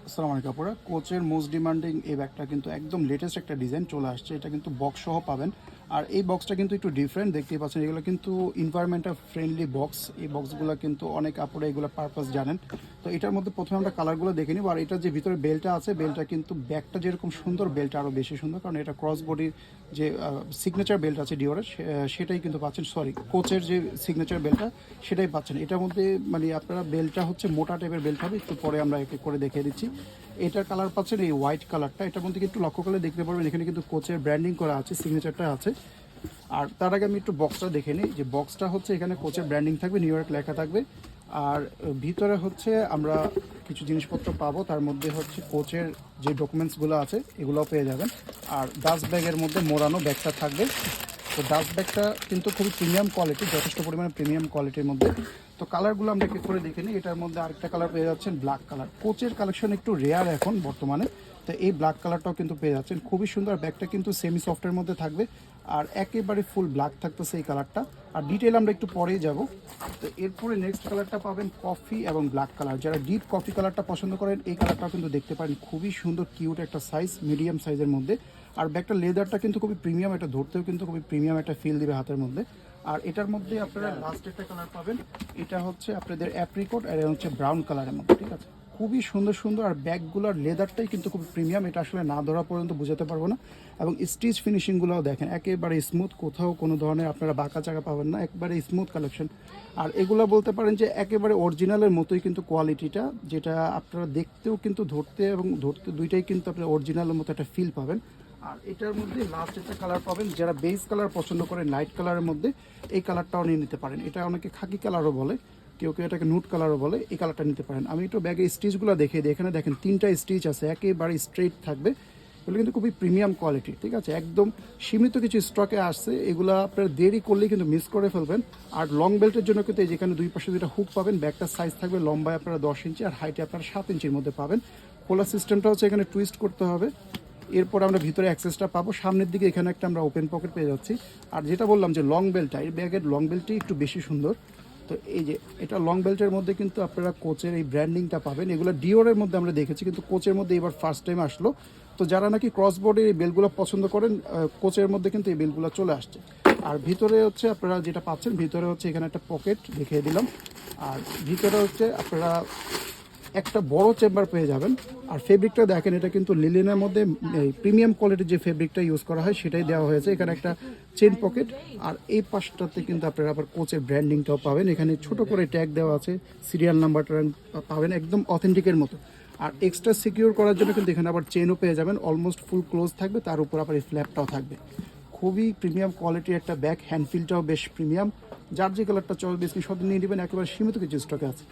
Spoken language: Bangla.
আসসালামু আলাইকুম আপুরা, কোচের মোস্ট ডিমান্ডিং এই ব্যাগটা কিন্তু একদম লেটেস্ট একটা ডিজাইন চলে আসছে। এটা কিন্তু বক্স সহ পাবেন। আর এই বক্সটা কিন্তু একটু ডিফারেন্ট, দেখতেই পাচ্ছেন এগুলো কিন্তু এনভায়রনমেন্টাল ফ্রেন্ডলি বক্স। এই বক্সগুলো কিন্তু অনেক আপুরা এগুলো পারপাস জানেন। তো এটার মধ্যে প্রথমে আমরা কালারগুলো দেখে নিব। আর এটা যে ভিতরে বেলটা আছে, বেলটা কিন্তু ব্যাগটা যেরকম সুন্দর, বেলটা আরও বেশি সুন্দর, কারণ এটা ক্রস বডির যে সিগনেচার বেল্ট আছে ডিওরের, সেটাই কিন্তু পাচ্ছেন। সরি, কোচের যে সিগনেচার বেল্টটা সেটাই পাচ্ছেন। এটার মধ্যে মানে আপনারা বেল্টটা হচ্ছে মোটা টাইপের বেল্ট হবে, একটু পরে আমরা এক এক করে দেখিয়ে দিচ্ছি। এটার কালার পাচ্ছেন এই হোয়াইট কালারটা। এটার মধ্যে একটু লক্ষ্য করলে দেখতে পারবেন এখানে কিন্তু কোচের ব্র্যান্ডিং করা আছে, সিগনেচারটা আছে। আর তার আগে আমি একটু বক্সটা দেখে নিই। যে বক্সটা হচ্ছে এখানে কোচের ব্র্যান্ডিং থাকবে, নিউ ইয়র্ক লেখা থাকবে। আর ভিতরে হচ্ছে আমরা কিছু জিনিসপত্র পাবো, তার মধ্যে হচ্ছে কোচের যে ডকুমেন্টসগুলো আছে এগুলোও পেয়ে যাবেন। আর ডাস্ট ব্যাগের মধ্যে মোড়ানো ব্যাগটা থাকবে। তো ডাস্ট ব্যাগটা কিন্তু খুবই প্রিমিয়াম কোয়ালিটি, যথেষ্ট পরিমাণে প্রিমিয়াম কোয়ালিটির মধ্যে। তো কালারগুলো আমরা একটু করে দেখে নিই। এটার মধ্যে আরেকটা কালার পেয়ে যাচ্ছেন ব্ল্যাক কালার। কোচের কালেকশন একটু রেয়ার এখন বর্তমানে, তো এই ব্ল্যাক কালারটাও কিন্তু পেয়ে যাচ্ছেন। খুবই সুন্দর, ব্যাগটা কিন্তু সেমি সফটের মধ্যে থাকবে আর একেবারে ফুল ব্ল্যাক থাকতেছে এই কালারটা। আর ডিটেল আমরা একটু পরেই যাব। তো এরপরে নেক্সট কালারটা পাবেন কফি এবং ব্ল্যাক কালার। যারা ডিপ কফি কালারটা পছন্দ করেন এই কালারটাও কিন্তু দেখতে পারেন, খুবই সুন্দর কিউট একটা সাইজ, মিডিয়াম সাইজের মধ্যে। আর ব্যাগটা লেদারটা কিন্তু খুবই প্রিমিয়াম, এটা ধরতেও কিন্তু খুবই প্রিমিয়াম একটা ফিল দিবে হাতের মধ্যে। আর এটার মধ্যে আপনারা লাস্ট একটা কালার পাবেন, এটা হচ্ছে আপনাদের অ্যাপ্রিকট আর এটা হচ্ছে ব্রাউন কালারের মধ্যে, ঠিক আছে। খুবই সুন্দর সুন্দর। আর ব্যাগগুলোর লেদারটাই কিন্তু খুব প্রিমিয়াম, এটা আসলে না ধরা পর্যন্ত বোঝাতে পারবো না। এবং স্টিচ ফিনিশিংগুলোও দেখেন একেবারে স্মুথ, কোথাও কোনো ধরনের আপনারা বাঁকা চাকা পাবেন না, একবারে স্মুথ কালেকশন। আর এগুলো বলতে পারেন যে একেবারে অরিজিনালের মতোই কিন্তু কোয়ালিটিটা, যেটা আপনারা দেখতেও কিন্তু ধরতে এবং ধরতে দুইটাই কিন্তু আপনারা অরিজিনালের মতো একটা ফিল পাবেন। আর এটার মধ্যে লাস্ট একটা কালার পাবেন, যারা বেস কালার পছন্দ করেন লাইট কালারের মধ্যে এই কালারটাও নিয়ে নিতে পারেন। এটা অনেকে খাকি কালারও বলে, কেউ কেউ এটাকে নুট কালারও বলে, এই কালারটা নিতে পারেন। আমি একটু ব্যাগের স্টিচগুলো দেখে দিই। এখানে দেখেন 3টা স্টিচ আছে, একেবারে স্ট্রেট থাকবে। এগুলো কিন্তু খুবই প্রিমিয়াম কোয়ালিটি, ঠিক আছে। একদম সীমিত কিছু স্টকে আসছে, এগুলো আপনারা দেরি করলে কিন্তু মিস করে ফেলবেন। আর লং বেল্টের জন্য কিন্তু এই যেখানে দুই পাশে দুইটা হুক পাবেন। ব্যাগটার সাইজ থাকবে লম্বায় আপনারা 10 ইঞ্চি আর হাইটে আপনারা 7 ইঞ্চির মধ্যে পাবেন। খোলার সিস্টেমটা হচ্ছে এখানে টুইস্ট করতে হবে। এরপর আমরা ভিতরে অ্যাক্সেসটা পাবো। সামনের দিকে এখানে একটা আমরা ওপেন পকেট পেয়ে যাচ্ছি। আর যেটা বললাম যে লং বেল্টটা, এই ব্যাগের লং বেল্টটি একটু বেশি সুন্দর। তো এই যে এটা লং বেল্টের মধ্যে কিন্তু আপনারা কোচের এই ব্র্যান্ডিংটা পাবেন। এগুলো ডিওরের মধ্যে আমরা দেখেছি, কিন্তু কোচের মধ্যে এবার ফার্স্ট টাইম আসলো। তো যারা নাকি ক্রস বোর্ডের এই বেলগুলো পছন্দ করেন, কোচের মধ্যে কিন্তু এই বেলগুলো চলে আসছে। আর ভিতরে হচ্ছে আপনারা যেটা পাচ্ছেন, ভিতরে হচ্ছে এখানে একটা পকেট দেখিয়ে দিলাম। আর ভিতরে হচ্ছে আপনারা একটা বড় চেম্বার পেয়ে যাবেন। আর ফেব্রিকটা দেখেন, এটা কিন্তু লিলেনের মধ্যে প্রিমিয়াম কোয়ালিটির যে ফেব্রিকটা ইউজ করা হয় সেটাই দেওয়া হয়েছে। এখানে একটা চেন পকেট। আর এই পাশটাতে কিন্তু আপনারা আবার কোচের ব্র্যান্ডিংটাও পাবেন। এখানে ছোট করে ট্যাগ দেওয়া আছে, সিরিয়াল নাম্বারটা পাবেন একদম অথেন্টিকের মতো। আর এক্সট্রা সিকিউর করার জন্য কিন্তু এখানে আবার চেনও পেয়ে যাবেন, অলমোস্ট ফুল ক্লোজ থাকবে। তার উপর আবার এই ফ্ল্যাপটাও থাকবে। খুবই প্রিমিয়াম কোয়ালিটির একটা ব্যাগ, হ্যান্ডফিলটাও বেশ প্রিমিয়াম। যার যে কালারটা চয়েস বেশি সব নিয়ে নেবেন, একেবারে সীমিত কিছু স্টকে আছে।